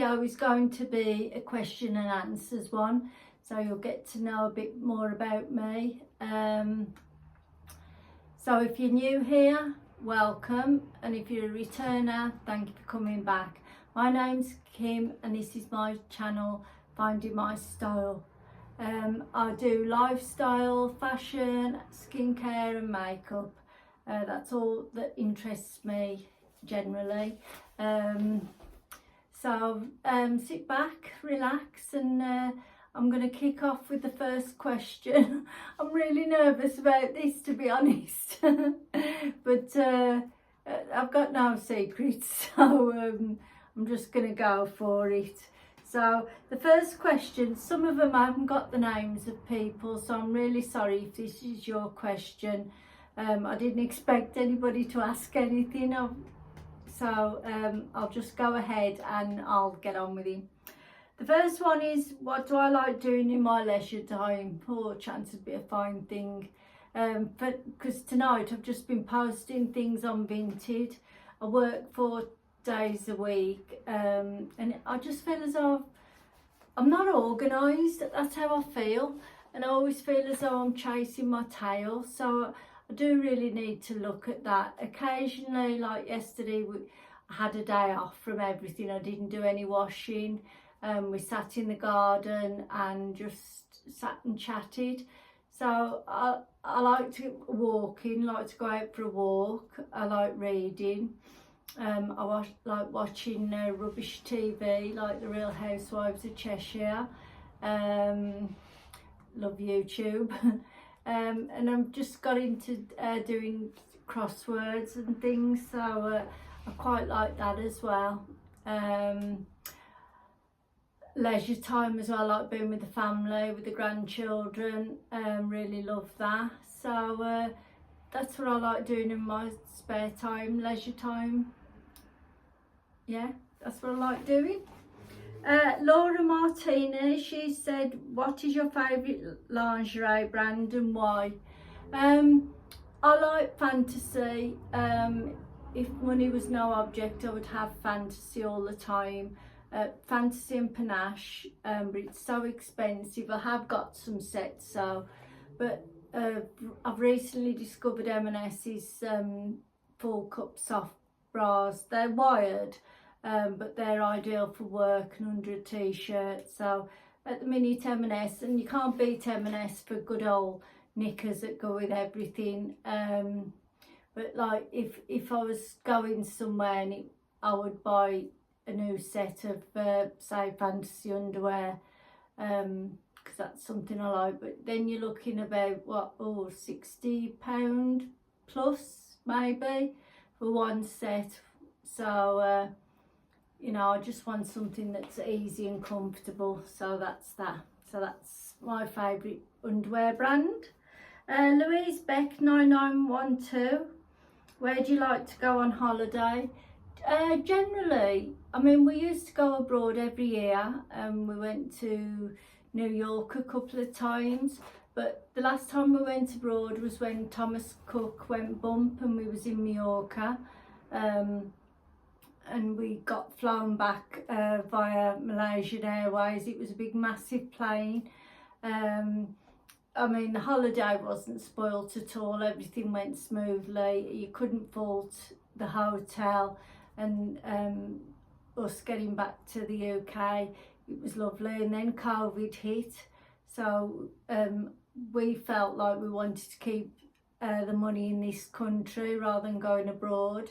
video is going to be a question and answers one, so you'll get to know a bit more about me. So if you're new here, welcome, and if you're a returner, thank you for coming back. My name's Kim and this is my channel, Finding My Style. I do lifestyle, fashion, skincare and makeup. That's all that interests me generally. So sit back, relax, and I'm going to kick off with the first question. I'm really nervous about this, to be honest, but I've got no secrets, so I'm just going to go for it. So the first question, some of them I haven't got the names of people, so I'm really sorry if this is your question. I didn't expect anybody to ask anything, so I'll just go ahead and I'll get on with it. The first one is, what do I like doing in my leisure time? Oh, chance would be a fine thing. Because tonight I've just been posting things on Vinted. I work 4 days a week, and I just feel as though I'm not organised. That's how I feel, and I always feel as though I'm chasing my tail. So I do really need to look at that. Occasionally, like yesterday, I had a day off from everything. I didn't do any washing. We sat in the garden and just sat and chatted. So I like to like to go out for a walk. I like reading. I like watching rubbish TV, like The Real Housewives of Cheshire. Love YouTube. And I've just got into doing crosswords and things, so I quite like that as well. Leisure time as well, like being with the family, with the grandchildren, really love that. So that's what I like doing in my spare time, leisure time. Yeah, that's what I like doing. Laura Martini, she said, what is your favourite lingerie brand and why? I like fantasy. If money was no object, I would have fantasy all the time. Fantasy and panache, but it's so expensive. I have got some sets, so, but I've recently discovered M&S's full cup soft bras. They're wired, but they're ideal for work and under a t-shirt. So at the minute, M&S, and you can't beat M&S for good old knickers that go with everything. But like if I was going somewhere and I would buy a new set of say fantasy underwear, because that's something I like. But then you're looking about what, £60 plus maybe for one set. So you know, I just want something that's easy and comfortable. So that's that. So that's my favourite underwear brand. Louise Beck 9912, where do you like to go on holiday? Generally, I mean, we used to go abroad every year, and we went to New York a couple of times, but the last time we went abroad was when Thomas Cook went bump and we was in Mallorca, and we got flown back via Malaysian Airways. It was a big massive plane. I mean, the holiday wasn't spoilt at all. Everything went smoothly. You couldn't fault the hotel, and us getting back to the UK, it was lovely. And then COVID hit, so we felt like we wanted to keep the money in this country rather than going abroad.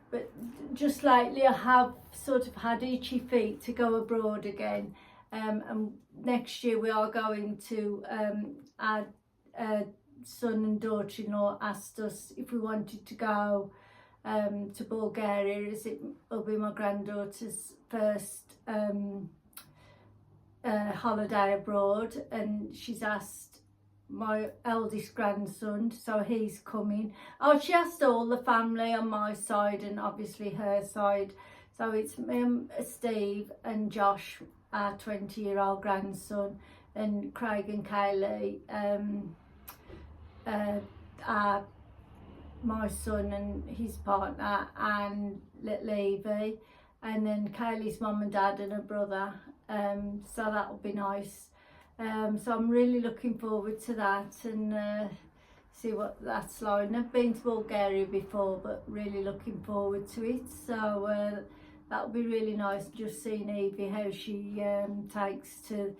But just lately I have sort of had itchy feet to go abroad again, and next year we are going to our son and daughter-in-law asked us if we wanted to go to Bulgaria, as it will be my granddaughter's first holiday abroad, and she's asked my eldest grandson, so he's coming. Oh, she asked all the family on my side and obviously her side, so it's me and Steve and Josh, our 20-year-old grandson, and Craig and Kaylee, my son and his partner, and little Evie, and then Kaylee's mum and dad and her brother, so that'll be nice. So I'm really looking forward to that, and see what that's like. I've been to Bulgaria before, but really looking forward to it. So that'll be really nice, just seeing Evie how she takes to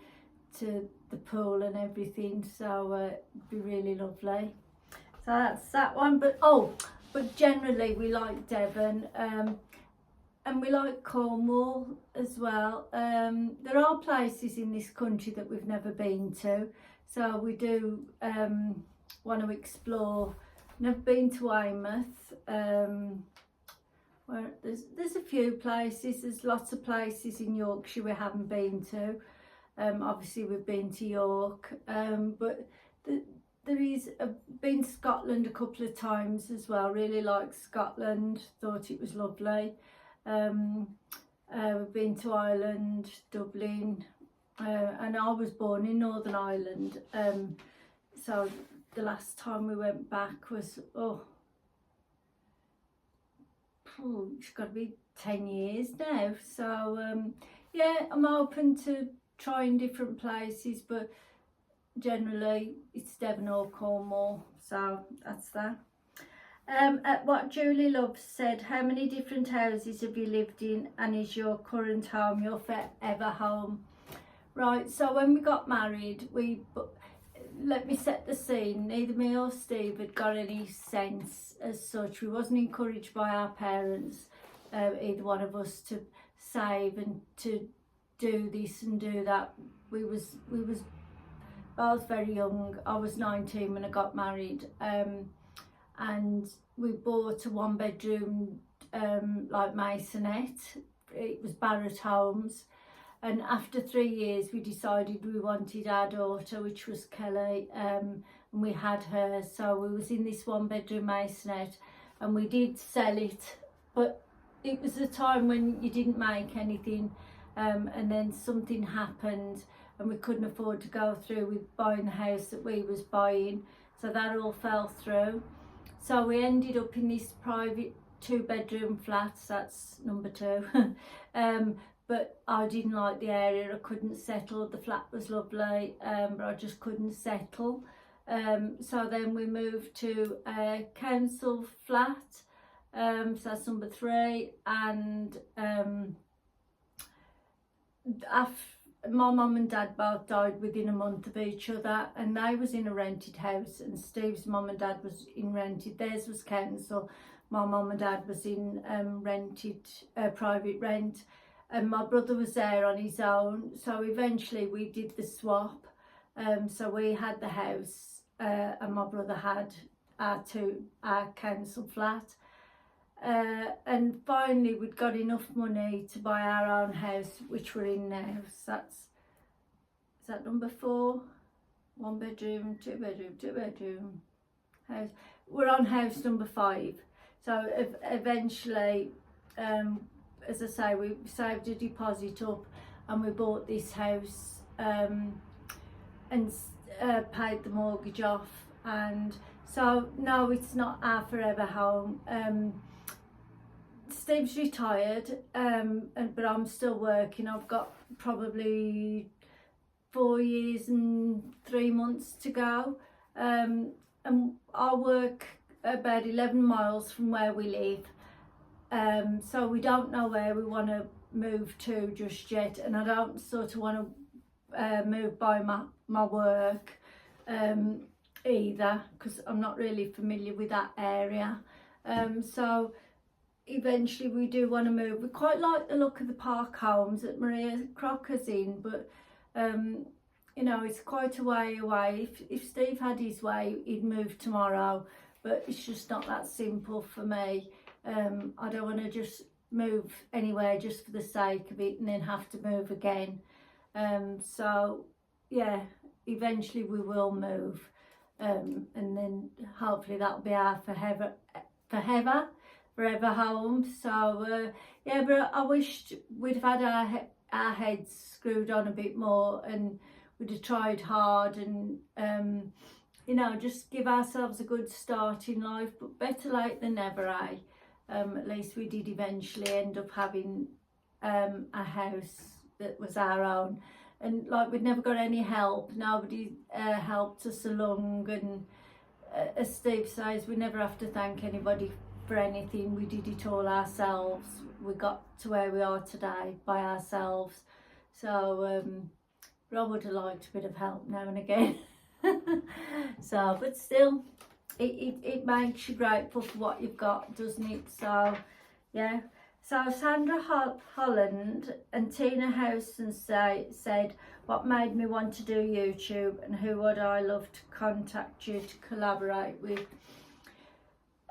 the pool and everything. So it'd be really lovely. So that's that one. But generally we like Devon, and we like Cornwall as well. There are places in this country that we've never been to, so we do want to explore. I've been to Weymouth, where there's a few places. There's lots of places in Yorkshire we haven't been to. Obviously we've been to York, but I've been to Scotland a couple of times as well. Really liked Scotland, thought it was lovely. We've been to Ireland, Dublin, and I was born in Northern Ireland, so the last time we went back was, it's got to be 10 years now. So yeah, I'm open to trying different places, but generally it's Devon or Cornwall, so that's that. What Julie Love said, how many different houses have you lived in, and is your current home your forever home? Right, so when we got married, let me set the scene. Neither me or Steve had got any sense as such. We wasn't encouraged by our parents, either one of us, to save and to do this and do that. We was both very young. I was 19 when I got married, and we bought a 1-bedroom like masonette. It was Barratt Homes, and after 3 years we decided we wanted our daughter, which was Kelly, and we had her. So we was in this 1-bedroom masonette, and we did sell it, but it was a time when you didn't make anything, and then something happened and we couldn't afford to go through with buying the house that we was buying, so that all fell through. So we ended up in this private 2-bedroom flat. That's number 2. But I didn't like the area. I couldn't settle. The flat was lovely, but I just couldn't settle. So then we moved to a council flat. So that's number 3. And my mum and dad both died within a month of each other, and they was in a rented house, and Steve's mum and dad was in rented. Theirs was council. My mum and dad was in rented, private rent, and my brother was there on his own. So eventually we did the swap. So we had the house, and my brother had our council flat. And finally we'd got enough money to buy our own house, which we're in now. So is that number 4? 1-bedroom, 2-bedroom, 2-bedroom house. We're on house number 5. So eventually, as I say, we saved a deposit up and we bought this house, and paid the mortgage off. And so no, it's not our forever home. Steve's retired, but I'm still working. I've got probably 4 years and 3 months to go, and I work about 11 miles from where we live, so we don't know where we want to move to just yet, and I don't sort of want to move by my work either, because I'm not really familiar with that area. So eventually we do want to move. We quite like the look of the park homes that Maria Crocker's in, but you know, it's quite a way away. If Steve had his way, he'd move tomorrow, but it's just not that simple for me. I don't want to just move anywhere just for the sake of it and then have to move again. So yeah, eventually we will move, and then hopefully that'll be our forever home. So yeah, but I wished we'd have had our heads screwed on a bit more, and we'd have tried hard, and you know, just give ourselves a good start in life. But better late than never, eh? At least we did eventually end up having a house that was our own, and like we'd never got any help. Nobody helped us along, and as Steve says, we never have to thank anybody for anything. We did it all ourselves. We got to where we are today by ourselves. So but I would have liked a bit of help now and again. So, but still, it makes you grateful for what you've got, doesn't it? So yeah. So Sandra Holland and Tina Howson said, what made me want to do YouTube, and who would I love to contact you to collaborate with?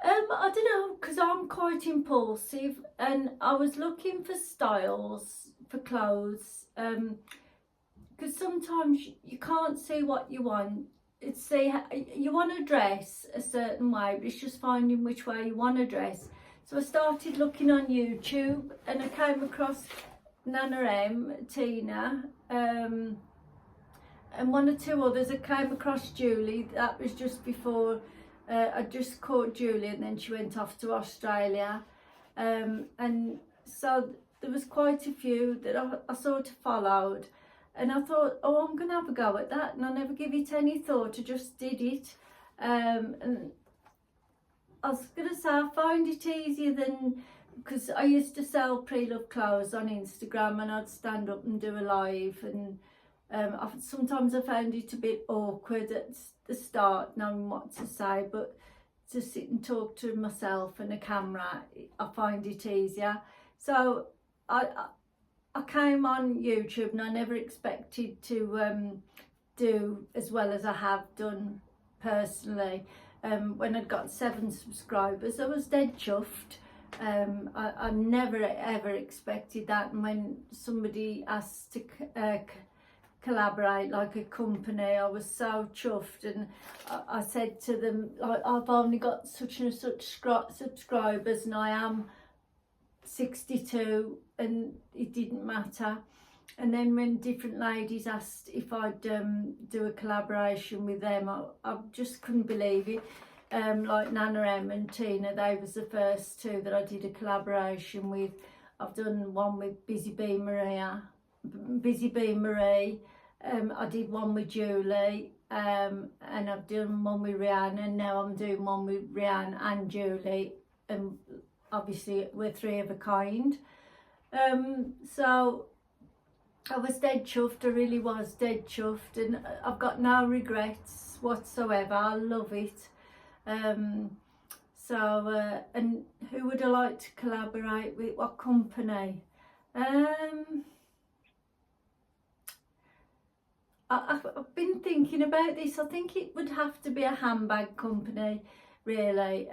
I don't know, because I'm quite impulsive, and I was looking for styles for clothes, because sometimes you can't see what you want. You want to dress a certain way, but it's just finding which way you want to dress. So I started looking on YouTube, and I came across Nana M, Tina, and one or two others. I came across Julie. That was just before I just caught Julie, and then she went off to Australia. And so there was quite a few that I sort of followed, and I thought, oh, I'm going to have a go at that, and I never give it any thought. I just did it, and I was going to say I find it easier than, because I used to sell pre-loved clothes on Instagram, and I'd stand up and do a live, and sometimes I found it a bit awkward at the start, knowing what to say, but to sit and talk to myself and a camera, I find it easier. So I came on YouTube, and I never expected to do as well as I have done personally. When I'd got 7 subscribers, I was dead chuffed. I never ever expected that, and when somebody asked to collaborate, like a company, I was so chuffed, and I said to them, like, I've only got such and such subscribers, and I am 62, and it didn't matter. And then when different ladies asked if I'd do a collaboration with them, I just couldn't believe it. Like Nana M and Tina, they was the first 2 that I did a collaboration with. I've done one with Busy Bee Marie. I did one with Julie, and I've done one with Rianne, and now I'm doing one with Rianne and Julie, and obviously we're 3 of a kind. So I was dead chuffed. I really was dead chuffed, and I've got no regrets whatsoever. I love it. And who would I like to collaborate with? What company? I've been thinking about this. I think it would have to be a handbag company, really,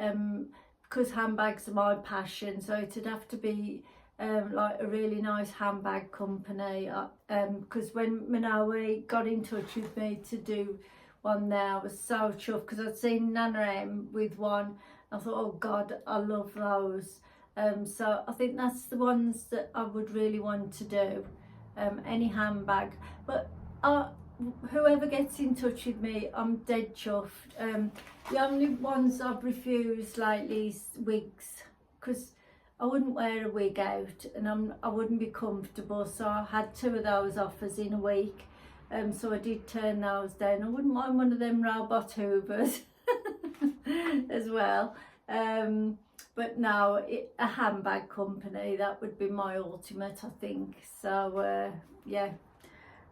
because handbags are my passion. So it'd have to be like a really nice handbag company, because when Manawi got in touch with me to do one there, I was so chuffed, because I'd seen Nana M with one. I thought, oh God, I love those. So I think that's the ones that I would really want to do, any handbag. But whoever gets in touch with me, I'm dead chuffed. The only ones I've refused lately is wigs, because I wouldn't wear a wig out, and I wouldn't be comfortable. So I had 2 of those offers in a week, so I did turn those down. I wouldn't mind one of them robot hoovers as well, but no, a handbag company, that would be my ultimate, I think. So yeah.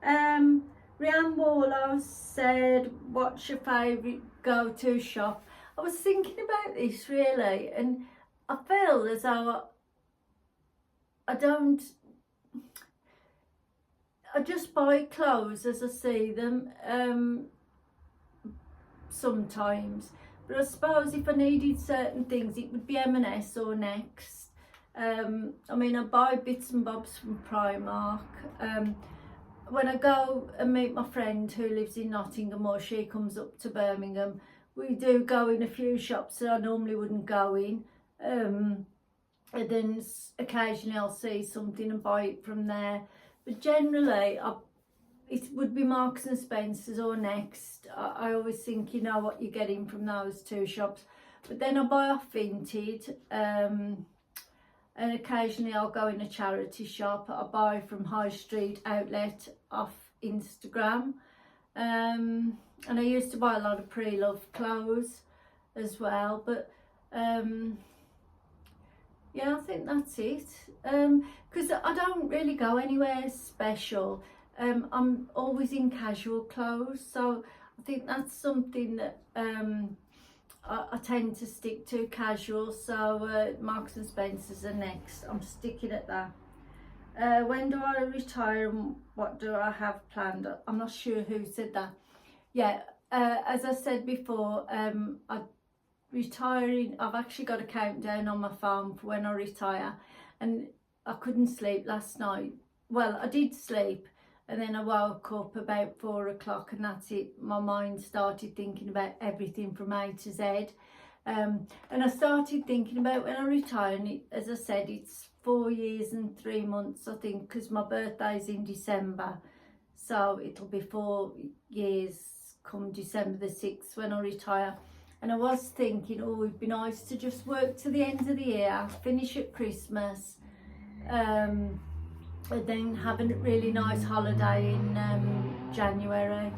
Rianne Warlow said, what's your favourite go-to shop? I was thinking about this really, and I feel as though I just buy clothes as I see them sometimes, but I suppose if I needed certain things, it would be M&S or Next. I mean, I buy bits and bobs from Primark. When I go and meet my friend who lives in Nottingham, or she comes up to Birmingham, we do go in a few shops that I normally wouldn't go in, and then occasionally I'll see something and buy it from there. But generally it would be Marks and Spencer's or Next. I always think you know what you're getting from those 2 shops. But then I buy off Vinted, and occasionally I'll go in a charity shop. I buy from High Street Outlet off Instagram, and I used to buy a lot of pre-loved clothes as well, but yeah, I think that's it, because I don't really go anywhere special. I'm always in casual clothes, so I think that's something that I tend to stick to, casual. So Marks and Spencer's are next. I'm sticking at that. When do I retire and what do I have planned? I'm not sure who said that. Yeah, as I said before, I'm retiring. I've actually got a countdown on my phone for when I retire, and I couldn't sleep last night. Well, I did sleep, and then I woke up about 4 o'clock, and that's it. My mind started thinking about everything from A to Z. And I started thinking about when I retire, and as I said, it's 4 years and 3 months, I think, because my birthday's in December. So it'll be 4 years come December the 6th when I retire. And I was thinking, oh, it'd be nice to just work to the end of the year, finish at Christmas, and then have a really nice holiday in January.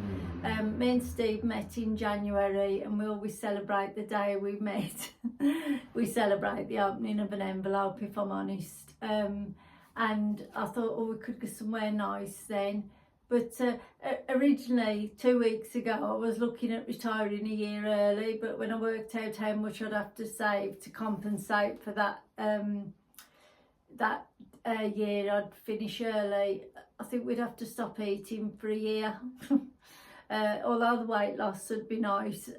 Me and Steve met in January, and we always celebrate the day we met. We celebrate the opening of an envelope, if I'm honest. And I thought, oh, we could go somewhere nice then. But originally, 2 weeks ago, I was looking at retiring a year early, but when I worked out how much I'd have to save to compensate for that year I'd finish early, I think we'd have to stop eating for a year. Although the weight loss would be nice,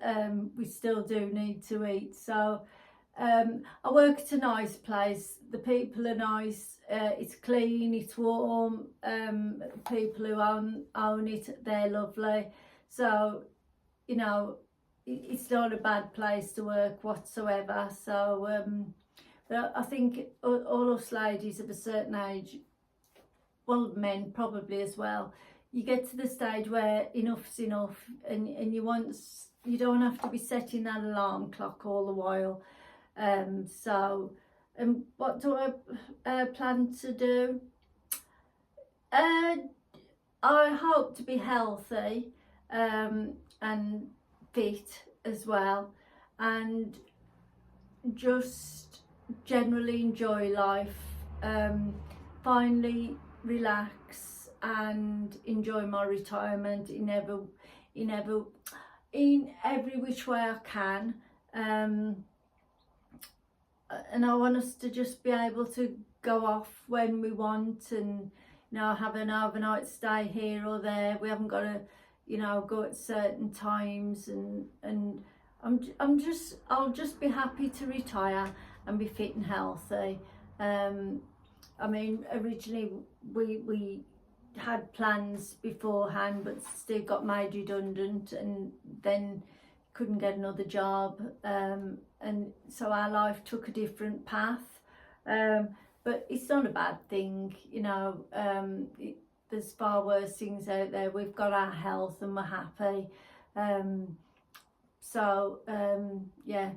we still do need to eat. So I work at a nice place. The people are nice. It's clean, it's warm. People who own it, they're lovely. So, you know, it's not a bad place to work whatsoever. So but I think all us ladies of a certain age, well, men probably as well, you get to the stage where enough's enough, and you don't have to be setting that alarm clock all the while. What do I plan to do? I hope to be healthy and fit as well, and just generally enjoy life, finally relax and enjoy my retirement in every which way I can. And I want us to just be able to go off when we want, and have an overnight stay here or there. We haven't got to go at certain times, and I'll just be happy to retire and be fit and healthy. I mean, originally we had plans beforehand, but Steve got made redundant and then couldn't get another job, and so our life took a different path, but it's not a bad thing, there's far worse things out there. We've got our health and we're happy, yeah,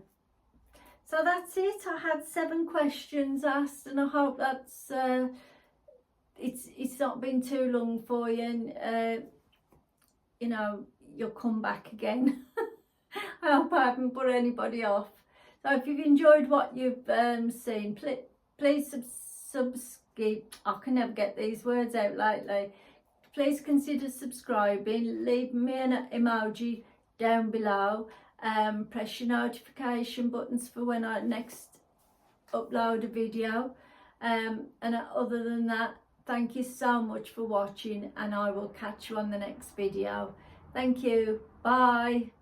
so that's it. I had 7 questions asked, and I hope that's it's not been too long for you, and you'll come back again. I hope I haven't put anybody off. So if you've enjoyed what you've seen, please subscribe. I can never get these words out lately. Please consider subscribing. Leave me an emoji down below. Press your notification buttons for when I next upload a video. And other than that, thank you so much for watching, and I will catch you on the next video. Thank you. Bye.